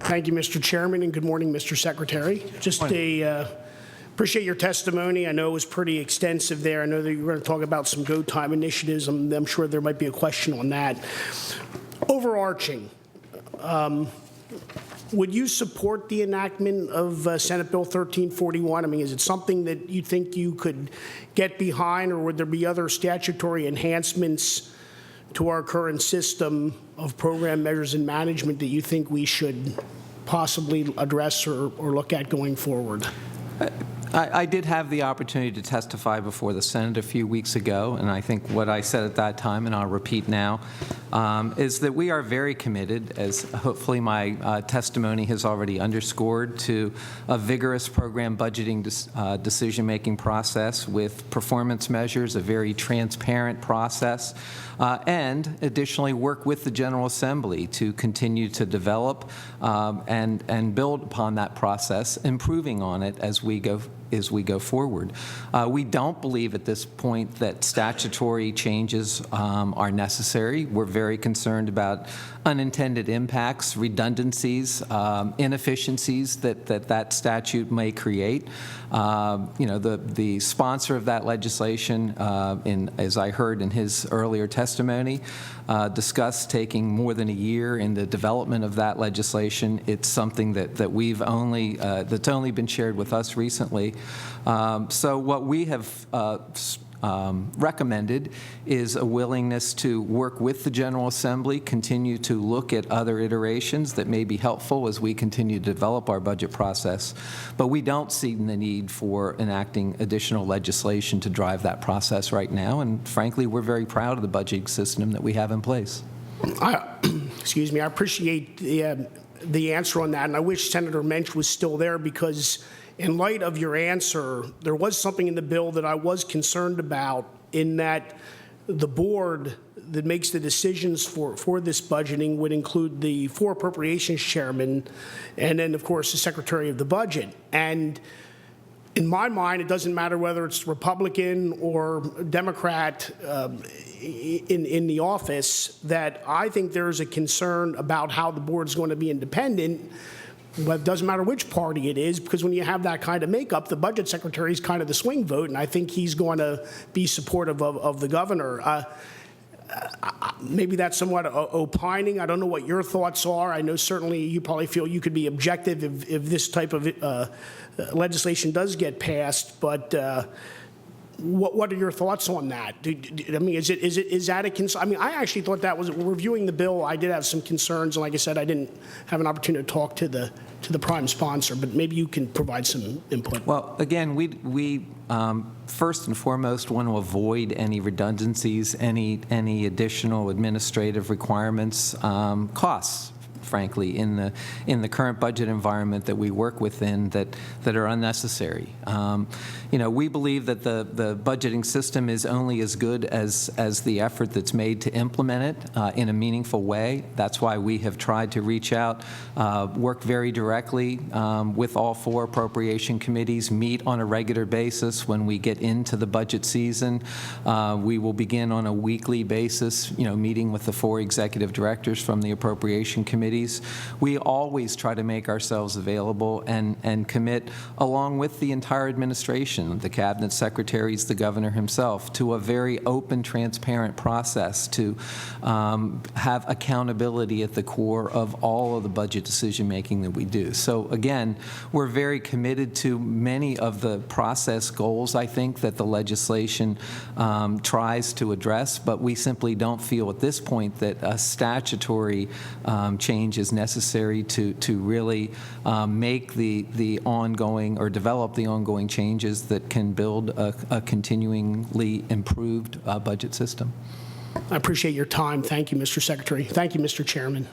Thank you, Mr. Chairman, and good morning, Mr. Secretary. Just appreciate your testimony. I know it was pretty extensive there. I know that you were going to talk about some go time initiatives. I'm sure there might be a question on that. Overarching, would you support the enactment of Senate Bill 1341? I mean, is it something that you think you could get behind, or would there be other statutory enhancements to our current system of program measures and management that you think we should possibly address or look at going forward? I did have the opportunity to testify before the Senate a few weeks ago, and I think what I said at that time, and I'll repeat now, is that we are very committed, as hopefully my testimony has already underscored, to a vigorous program budgeting decision-making process with performance measures, a very transparent process, and additionally work with the General Assembly to continue to develop and build upon that process, improving on it as we go forward. We don't believe at this point that statutory changes are necessary. We're very concerned about unintended impacts, redundancies, inefficiencies that statute may create. The sponsor of that legislation, as I heard in his earlier testimony, discussed taking more than a year in the development of that legislation. It's something that that's only been shared with us recently. So what we have recommended is a willingness to work with the General Assembly, continue to look at other iterations that may be helpful as we continue to develop our budget process. But we don't see the need for enacting additional legislation to drive that process right now. And frankly, we're very proud of the budgeting system that we have in place. Excuse me. I appreciate the answer on that, and I wish Senator Mensch was still there, because in light of your answer, there was something in the bill that I was concerned about, in that the board that makes the decisions for this budgeting would include the four appropriations chairmen and then, of course, the Secretary of the Budget. And in my mind, it doesn't matter whether it's Republican or Democrat in the office, that I think there's a concern about how the board's going to be independent. But it doesn't matter which party it is, because when you have that kind of makeup, the budget secretary is kind of the swing vote, and I think he's going to be supportive of the governor. Maybe that's somewhat opining. I don't know what your thoughts are. I know certainly you probably feel you could be objective if this type of legislation does get passed, but what are your thoughts on that? I mean, is that a concern? I mean, I actually thought that was, reviewing the bill, I did have some concerns, and like I said, I didn't have an opportunity to talk to the prime sponsor, but maybe you can provide some input. Well, again, we first and foremost want to avoid any redundancies, any additional administrative requirements, costs, frankly, in the current budget environment that we work within that are unnecessary. We believe that the budgeting system is only as good as the effort that's made to implement it in a meaningful way. That's why we have tried to reach out, work very directly with all four appropriation committees, meet on a regular basis when we get into the budget season. We will begin on a weekly basis, meeting with the four executive directors from the appropriation committees. We always try to make ourselves available and commit, along with the entire administration, the cabinet secretaries, the governor himself, to a very open, transparent process to have accountability at the core of all of the budget decision making that we do. So again, we're very committed to many of the process goals, I think, that the legislation tries to address, but we simply don't feel at this point that a statutory change is necessary to really make the ongoing, or develop the ongoing changes that can build a continuingly improved budget system. I appreciate your time. Thank you, Mr. Secretary. Thank you, Mr. Chairman.